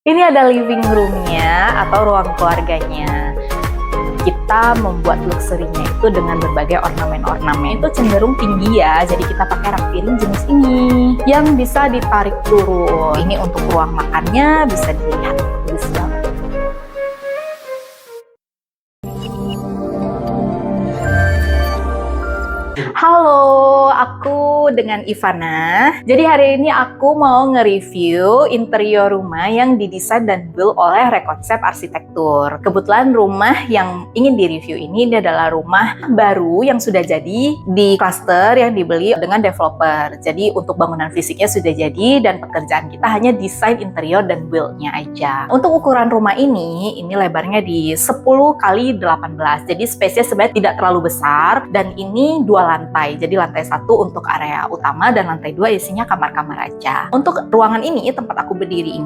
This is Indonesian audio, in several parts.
Ini ada living room-nya atau ruang keluarganya. Kita membuat luxury-nya itu dengan berbagai ornamen-ornamen. Itu cenderung tinggi ya, jadi kita pakai rak piring jenis ini yang bisa ditarik turun. Ini untuk ruang makannya, bisa dilihat bagus banget. Halo, aku dengan Ivana. Jadi hari ini aku mau nge-review interior rumah yang didesain dan build oleh Rekonsep Arsitektur. Kebetulan rumah yang ingin direview ini adalah rumah baru yang sudah jadi di cluster yang dibeli dengan developer. Jadi untuk bangunan fisiknya sudah jadi dan pekerjaan kita hanya desain interior dan build-nya aja. Untuk ukuran rumah ini lebarnya di 10 kali 18. Jadi space-nya sebenarnya tidak terlalu besar dan ini dua lantai. Jadi lantai 1 untuk area utama dan lantai 2 isinya kamar-kamar aja. Untuk ruangan ini, tempat aku berdiri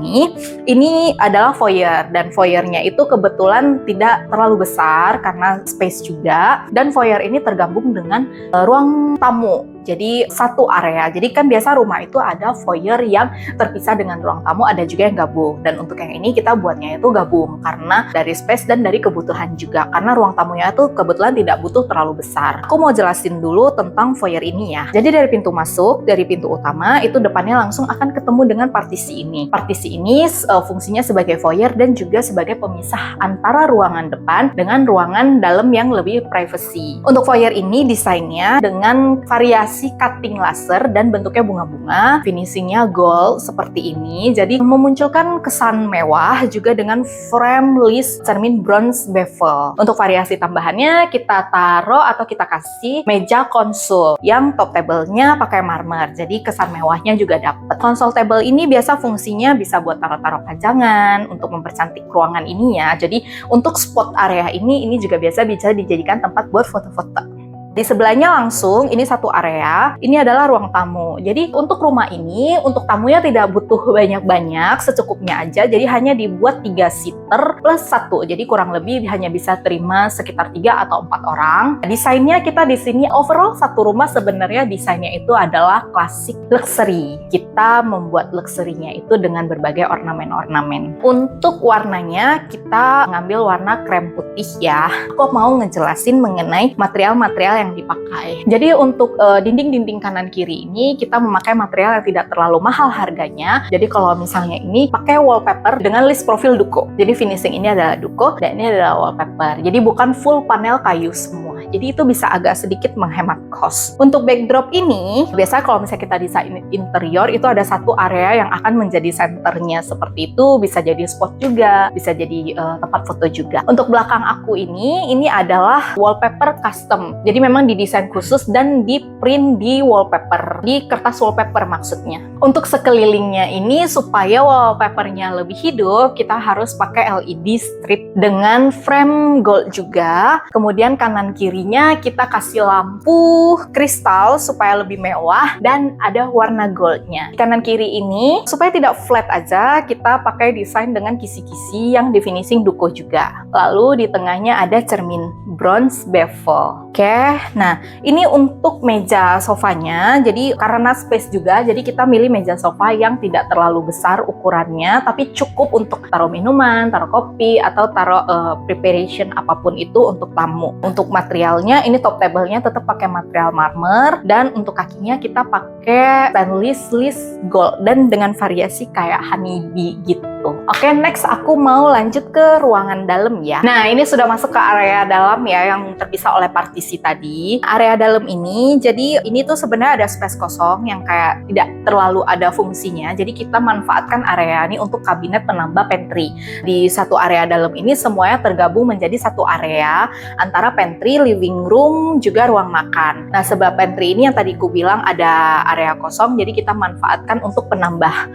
ini adalah foyer dan foyernya itu kebetulan tidak terlalu besar karena space juga, dan foyer ini tergabung dengan ruang tamu. Jadi satu area. Jadi kan biasa rumah itu ada foyer yang terpisah dengan ruang tamu, ada juga yang gabung. Dan untuk yang ini kita buatnya itu gabung karena dari space dan dari kebutuhan juga. Karena ruang tamunya itu kebetulan tidak butuh terlalu besar. Aku mau jelasin dulu tentang foyer ini ya. Jadi dari pintu masuk, dari pintu utama itu depannya langsung akan ketemu dengan partisi ini. Partisi ini fungsinya sebagai foyer dan juga sebagai pemisah antara ruangan depan dengan ruangan dalam yang lebih privacy. Untuk foyer ini desainnya dengan variasi cutting laser dan bentuknya bunga-bunga, finishingnya gold seperti ini, jadi memunculkan kesan mewah juga dengan frame list cermin bronze bevel. Untuk variasi tambahannya kita taruh atau kita kasih meja konsul yang top table-nya pakai marmer, jadi kesan mewahnya juga dapat. Konsol table ini biasa fungsinya bisa buat taruh-taruh pajangan untuk mempercantik ruangan ini ya. Jadi untuk spot area ini juga biasa bisa dijadikan tempat buat foto-foto. Di sebelahnya langsung, ini satu area, ini adalah ruang tamu. Jadi untuk rumah ini, untuk tamunya tidak butuh banyak-banyak, secukupnya aja. Jadi hanya dibuat 3 seater plus 1. Jadi kurang lebih hanya bisa terima sekitar 3 atau 4 orang. Desainnya kita di sini overall satu rumah sebenarnya desainnya itu adalah klasik luxury. Kita membuat luxury-nya itu dengan berbagai ornamen-ornamen. Untuk warnanya kita ngambil warna krem putih ya. Aku mau ngejelasin mengenai material-material yang dipakai. Jadi untuk dinding-dinding kanan kiri ini kita memakai material yang tidak terlalu mahal harganya. Jadi kalau misalnya ini pakai wallpaper dengan list profil Duko. Jadi finishing ini adalah Duko dan ini adalah wallpaper. Jadi bukan full panel kayu semua. Jadi itu bisa agak sedikit menghemat cost. Untuk backdrop ini, biasanya kalau misalnya kita desain interior itu ada satu area yang akan menjadi senternya seperti itu. Bisa jadi spot juga, bisa jadi tempat foto juga. Untuk belakang aku ini adalah wallpaper custom. Jadi memang didesain khusus dan di print di wallpaper, di kertas wallpaper maksudnya. Untuk sekelilingnya ini supaya wallpapernya lebih hidup, kita harus pakai LED strip dengan frame gold juga. Kemudian kanan kirinya kita kasih lampu kristal supaya lebih mewah dan ada warna goldnya. Kanan kiri ini supaya tidak flat aja, kita pakai desain dengan kisi-kisi yang di finishing Duko juga. Lalu di tengahnya ada cermin bronze bevel. Oke, nah ini untuk meja sofanya. Jadi karena space juga, jadi kita milih meja sofa yang tidak terlalu besar ukurannya, tapi cukup untuk taruh minuman, taruh kopi, atau taruh preparation apapun itu untuk tamu. Untuk materialnya, ini top table-nya tetap pakai material marmer, dan untuk kakinya kita pakai stainless gold dan dengan variasi kayak honeybee gitu. Oke, next aku mau lanjut ke ruangan dalam ya. Nah, ini sudah masuk ke area dalam ya yang terpisah oleh partisi tadi. Area dalam ini, jadi ini tuh sebenarnya ada space kosong yang kayak tidak terlalu ada fungsinya. Jadi kita manfaatkan area ini untuk kabinet penambah pantry. Di satu area dalam ini semuanya tergabung menjadi satu area antara pantry, living room, juga ruang makan. Nah, sebab pantry ini yang tadi aku bilang ada area kosong, jadi kita manfaatkan untuk penambah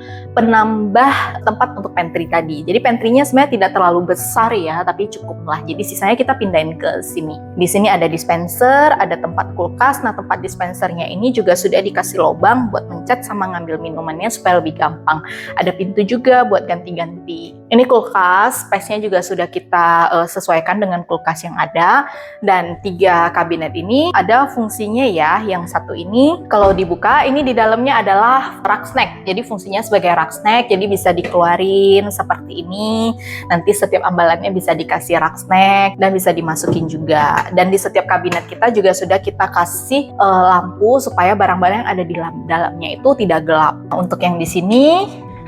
tempat untuk pantry tadi. Jadi pantry-nya sebenarnya tidak terlalu besar ya, tapi cukup lah. Jadi sisanya kita pindahin ke sini. Di sini ada dispenser, ada tempat kulkas. Nah, tempat dispensernya ini juga sudah dikasih lubang buat mencet sama ngambil minumannya supaya lebih gampang. Ada pintu juga buat ganti-ganti. Ini kulkas, space-nya juga sudah kita sesuaikan dengan kulkas yang ada. Dan 3 kabinet ini ada fungsinya ya. Yang satu ini kalau dibuka, ini di dalamnya adalah rak snack. Jadi fungsinya sebagai rak snack, jadi bisa dikeluarin piring seperti ini. Nanti setiap ambalannya bisa dikasih rak snack dan bisa dimasukin juga. Dan di setiap kabinet kita juga sudah kita kasih lampu supaya barang-barang yang ada di dalamnya itu tidak gelap. Untuk yang di sini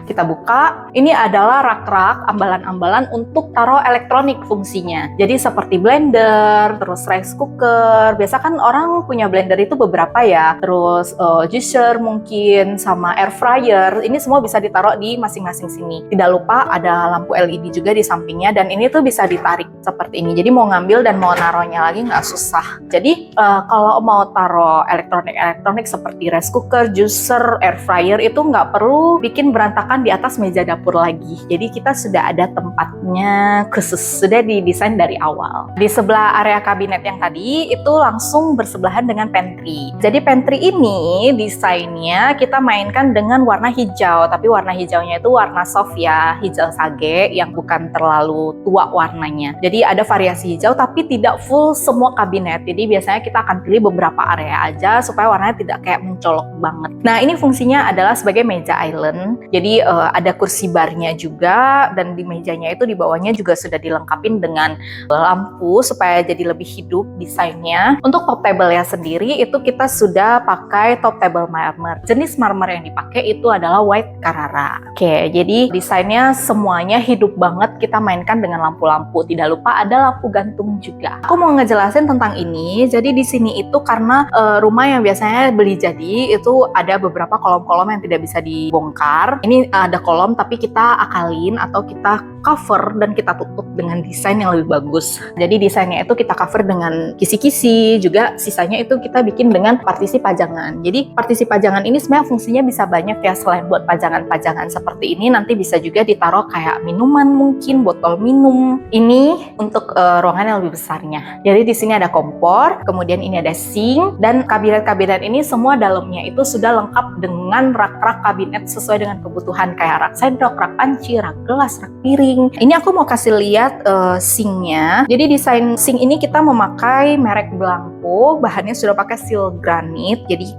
kita buka, ini adalah rak-rak ambalan-ambalan untuk taruh elektronik fungsinya. Jadi seperti blender, terus rice cooker. Biasa kan orang punya blender itu beberapa ya. Terus juicer mungkin, sama air fryer. Ini semua bisa ditaruh di masing-masing sini. Tidak lupa ada lampu LED juga di sampingnya, dan ini tuh bisa ditarik seperti ini. Jadi mau ngambil dan mau naruhnya lagi nggak susah. Jadi kalau mau taruh elektronik seperti rice cooker, juicer, air fryer itu nggak perlu bikin berantakan di atas meja dapur lagi. Jadi kita sudah ada tempatnya khusus, sudah didesain dari awal. Di sebelah area kabinet yang tadi itu langsung bersebelahan dengan pantry. Jadi pantry ini desainnya kita mainkan dengan warna hijau, tapi warna hijaunya itu warna soft ya, hijau sage yang bukan terlalu tua warnanya. Jadi ada variasi hijau tapi tidak full semua kabinet. Jadi biasanya kita akan pilih beberapa area aja supaya warnanya tidak kayak mencolok banget. Nah, ini fungsinya adalah sebagai meja island. Jadi ada kursi barnya juga, dan di mejanya itu di bawahnya juga sudah dilengkapi dengan lampu supaya jadi lebih hidup desainnya. Untuk top table-nya sendiri itu kita sudah pakai top table marmer. Jenis marmer yang dipakai itu adalah white Carrara. Oke, jadi desainnya semuanya hidup banget, kita mainkan dengan lampu-lampu. Tidak lupa ada lampu gantung juga. Aku mau ngejelasin tentang ini. Jadi di sini itu karena rumah yang biasanya beli jadi itu ada beberapa kolom-kolom yang tidak bisa dibongkar. Ini ada kolom tapi kita akalin atau kita cover dan kita tutup dengan desain yang lebih bagus. Jadi desainnya itu kita cover dengan kisi-kisi, juga sisanya itu kita bikin dengan partisi pajangan. Jadi partisi pajangan ini sebenarnya fungsinya bisa banyak ya, selain buat pajangan-pajangan seperti ini, nanti bisa juga ditaruh kayak minuman, mungkin botol minum. Ini untuk ruangan yang lebih besarnya. Jadi di sini ada kompor, kemudian ini ada sink, dan kabinet-kabinet ini semua dalamnya itu sudah lengkap dengan rak-rak kabinet sesuai dengan kebutuhan, kayak rak sendok, rak panci, rak gelas, rak piring. Ini aku mau kasih lihat sinknya. Jadi desain sink ini kita memakai merek Blanco, bahannya sudah pakai steel granit, jadi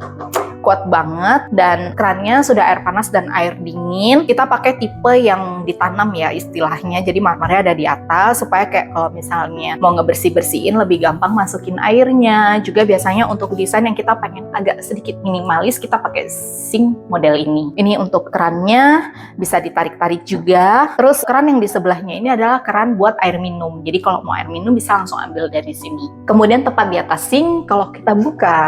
kuat banget, dan kerannya sudah air panas dan air dingin. Kita pakai tipe yang ditanam ya istilahnya, jadi marmernya ada di atas supaya kayak kalau misalnya mau ngebersih-bersihin lebih gampang masukin airnya. Juga biasanya untuk desain yang kita pengen agak sedikit minimalis, kita pakai sink model ini. Ini untuk kerannya bisa ditarik-tarik juga. Terus keran yang di sebelahnya ini adalah keran buat air minum, jadi kalau mau air minum bisa langsung ambil dari sini. Kemudian tepat di atas sink kalau kita buka,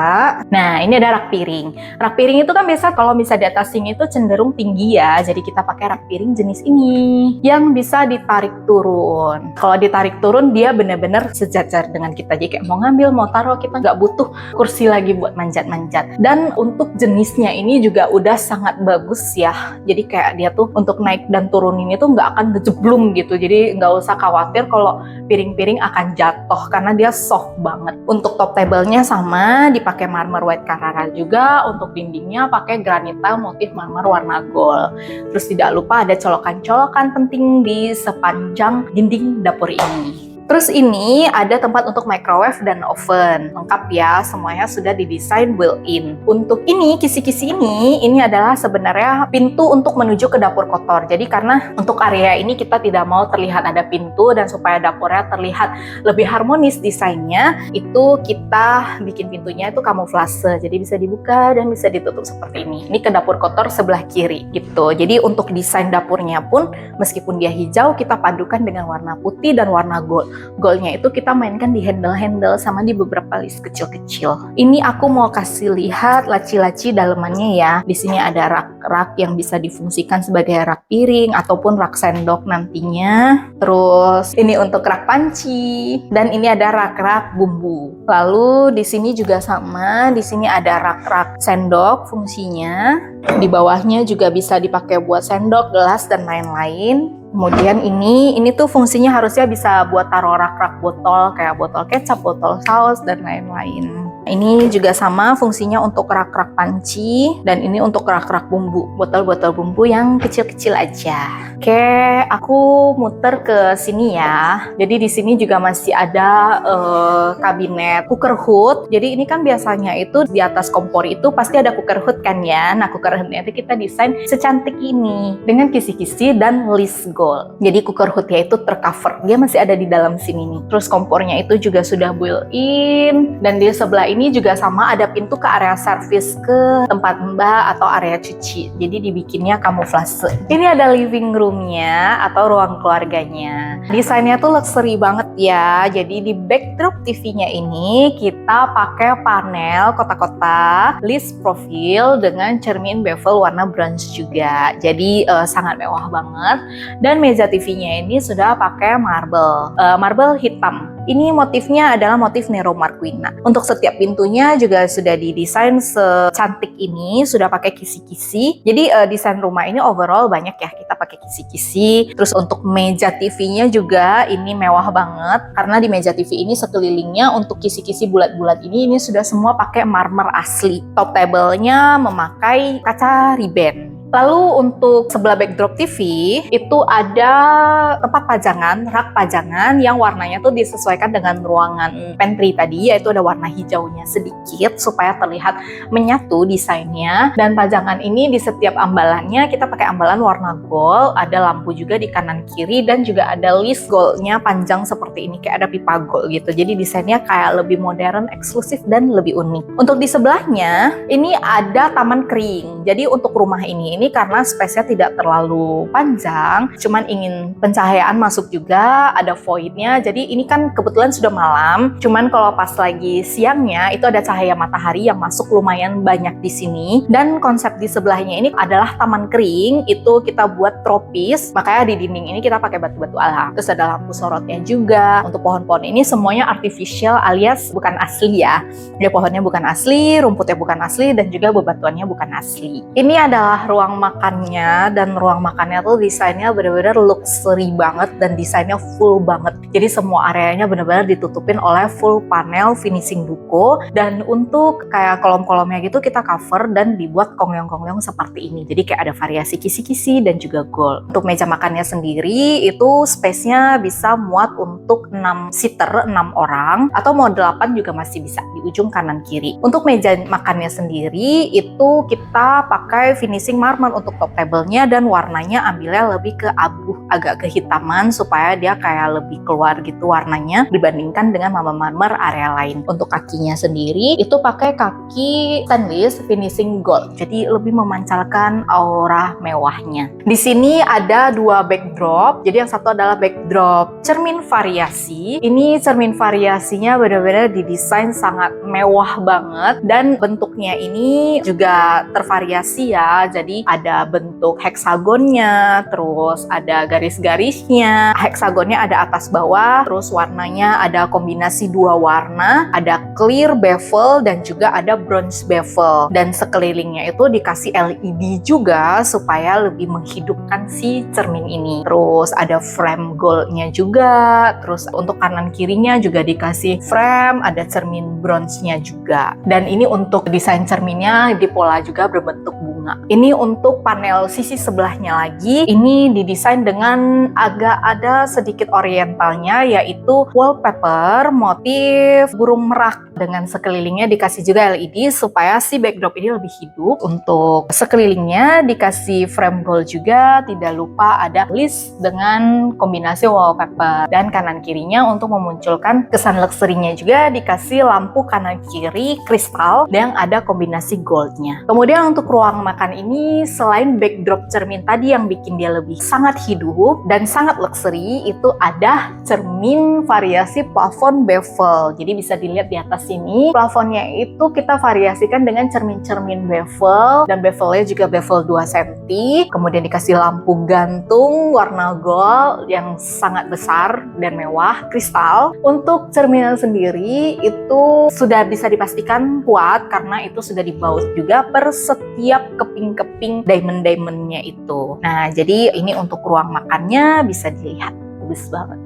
nah ini ada rak piring. Rak piring itu kan biasa kalau bisa di atas sink itu cenderung tinggi ya, jadi kita pakai rak piring jenis ini yang bisa ditarik turun. Kalau ditarik turun dia benar-benar sejajar dengan kita, jadi kayak mau ngambil, mau taruh, kita nggak butuh kursi lagi buat manjat-manjat. Dan untuk jenisnya ini juga udah sangat bagus ya, jadi kayak dia tuh untuk naik dan turun ini tuh nggak akan ngejeblung gitu, jadi nggak usah khawatir kalau piring-piring akan jatuh karena dia soft banget. Untuk top table-nya sama, dipakai marmer white Carrara juga. Untuk dindingnya pakai granita motif marmer warna gold. Terus tidak lupa ada colokan-colokan penting di sepanjang dinding dapur ini. Terus ini ada tempat untuk microwave dan oven. Lengkap ya, semuanya sudah didesain built-in. Untuk ini, kisi-kisi ini adalah sebenarnya pintu untuk menuju ke dapur kotor. Jadi karena untuk area ini kita tidak mau terlihat ada pintu, dan supaya dapurnya terlihat lebih harmonis desainnya, itu kita bikin pintunya itu kamuflase. Jadi bisa dibuka dan bisa ditutup seperti ini. Ini ke dapur kotor sebelah kiri gitu. Jadi untuk desain dapurnya pun meskipun dia hijau, kita padukan dengan warna putih dan warna gold. Goldnya itu kita mainkan di handle-handle sama di beberapa list kecil-kecil. Ini aku mau kasih lihat laci-laci dalemannya ya. Di sini ada rak-rak yang bisa difungsikan sebagai rak piring ataupun rak sendok nantinya. Terus ini untuk rak panci, dan ini ada rak-rak bumbu. Lalu di sini juga sama, di sini ada rak-rak sendok fungsinya. Di bawahnya juga bisa dipakai buat sendok, gelas, dan lain-lain. Kemudian ini tuh fungsinya harusnya bisa buat taruh rak-rak botol, kayak botol kecap, botol saus, dan lain-lain. Ini juga sama fungsinya untuk rak-rak panci, dan ini untuk rak-rak bumbu, botol-botol bumbu yang kecil-kecil aja. Oke, aku muter ke sini ya. Jadi di sini juga masih ada kabinet cooker hood. Jadi ini kan biasanya itu di atas kompor itu pasti ada cooker hood kan ya. Nah, cooker hoodnya itu kita desain secantik ini dengan kisi-kisi dan list gold. Jadi cooker hoodnya itu tercover, dia masih ada di dalam sini nih. Terus kompornya itu juga sudah built-in, dan di sebelah ini juga sama ada pintu ke area servis ke tempat mbak atau area cuci. Jadi dibikinnya kamuflase. Ini ada living roomnya atau ruang keluarganya. Desainnya tuh luxury banget ya. Jadi di backdrop TV-nya ini kita pakai panel kotak-kotak list profil dengan cermin bevel warna bronze juga. Jadi sangat mewah banget. Dan meja TV-nya ini sudah pakai marble hitam. Ini motifnya adalah motif Nero Marquina. Untuk setiap pintunya juga sudah didesain secantik ini, sudah pakai kisi-kisi. Jadi desain rumah ini overall banyak ya, kita pakai kisi-kisi. Terus untuk meja TV-nya juga ini mewah banget, karena di meja TV ini sekelilingnya untuk kisi-kisi bulat-bulat ini sudah semua pakai marmer asli. Top table-nya memakai kaca riben. Lalu untuk sebelah backdrop TV itu ada tempat pajangan, rak pajangan yang warnanya tuh disesuaikan dengan ruangan pantry tadi, yaitu ada warna hijaunya sedikit supaya terlihat menyatu desainnya. Dan pajangan ini di setiap ambalannya kita pakai ambalan warna gold, ada lampu juga di kanan kiri, dan juga ada list goldnya panjang seperti ini, kayak ada pipa gold gitu. Jadi desainnya kayak lebih modern, eksklusif, dan lebih unik. Untuk di sebelahnya ini ada taman kering. Jadi untuk rumah ini karena space-nya tidak terlalu panjang, cuman ingin pencahayaan masuk juga, ada void-nya. Jadi ini kan kebetulan sudah malam, cuman kalau pas lagi siangnya itu ada cahaya matahari yang masuk lumayan banyak di sini. Dan konsep di sebelahnya ini adalah taman kering, itu kita buat tropis, makanya di dinding ini kita pakai batu-batu alam. Terus ada lampu sorotnya juga. Untuk pohon-pohon ini semuanya artificial alias bukan asli ya. Dia pohonnya bukan asli, rumputnya bukan asli, dan juga bebatuannya bukan asli. Ini adalah ruang makannya, dan ruang makannya tuh desainnya benar-benar luxury banget dan desainnya full banget. Jadi semua areanya benar-benar ditutupin oleh full panel finishing duko, dan untuk kayak kolom-kolomnya gitu kita cover dan dibuat kongyong-kongyong seperti ini. Jadi kayak ada variasi kisi-kisi dan juga gold. Untuk meja makannya sendiri itu space-nya bisa muat untuk 6 seater, 6 orang, atau mau 8 juga masih bisa di ujung kanan kiri. Untuk meja makannya sendiri itu kita pakai finishing marmer untuk top table-nya, dan warnanya ambilnya lebih ke abu, agak kehitaman supaya dia kayak lebih keluar gitu warnanya dibandingkan dengan marmer area lain. Untuk kakinya sendiri itu pakai kaki stainless finishing gold, jadi lebih memancarkan aura mewahnya. Di sini ada 2 backdrop. Jadi yang satu adalah backdrop cermin variasi. Ini cermin variasinya benar-benar didesain sangat mewah banget, dan bentuknya ini juga tervariasi ya. Jadi ada bentuk heksagonnya, terus ada garis-garisnya. Heksagonnya ada atas bawah, terus warnanya ada kombinasi 2 warna, ada clear bevel dan juga ada bronze bevel. Dan sekelilingnya itu dikasih LED juga supaya lebih menghidupkan si cermin ini. Terus ada frame goldnya juga, terus untuk kanan kirinya juga dikasih frame, ada cermin bronze-nya juga. Dan ini untuk desain cerminnya dipola juga berbentuk bunga. Ini untuk panel sisi sebelahnya lagi, ini didesain dengan agak ada sedikit orientalnya, yaitu wallpaper motif burung merak, dengan sekelilingnya dikasih juga LED supaya si backdrop ini lebih hidup. Untuk sekelilingnya dikasih frame gold juga, tidak lupa ada list dengan kombinasi wallpaper. Dan kanan kirinya untuk memunculkan kesan luxury-nya juga dikasih lampu kanan kiri kristal yang ada kombinasi goldnya. Kemudian untuk ruang makan ini, selain backdrop cermin tadi yang bikin dia lebih sangat hidup dan sangat luxury, itu ada cermin variasi plafon bevel. Jadi bisa dilihat di atas sini, plafonnya itu kita variasikan dengan cermin-cermin bevel, dan bevelnya juga bevel 2 cm. Kemudian dikasih lampu gantung warna gold yang sangat besar dan mewah, kristal. Untuk cermin sendiri itu sudah bisa dipastikan kuat karena itu sudah dibaut juga per setiap keping-keping diamond-diamondnya itu. Nah, jadi ini untuk ruang makannya bisa dilihat bagus banget.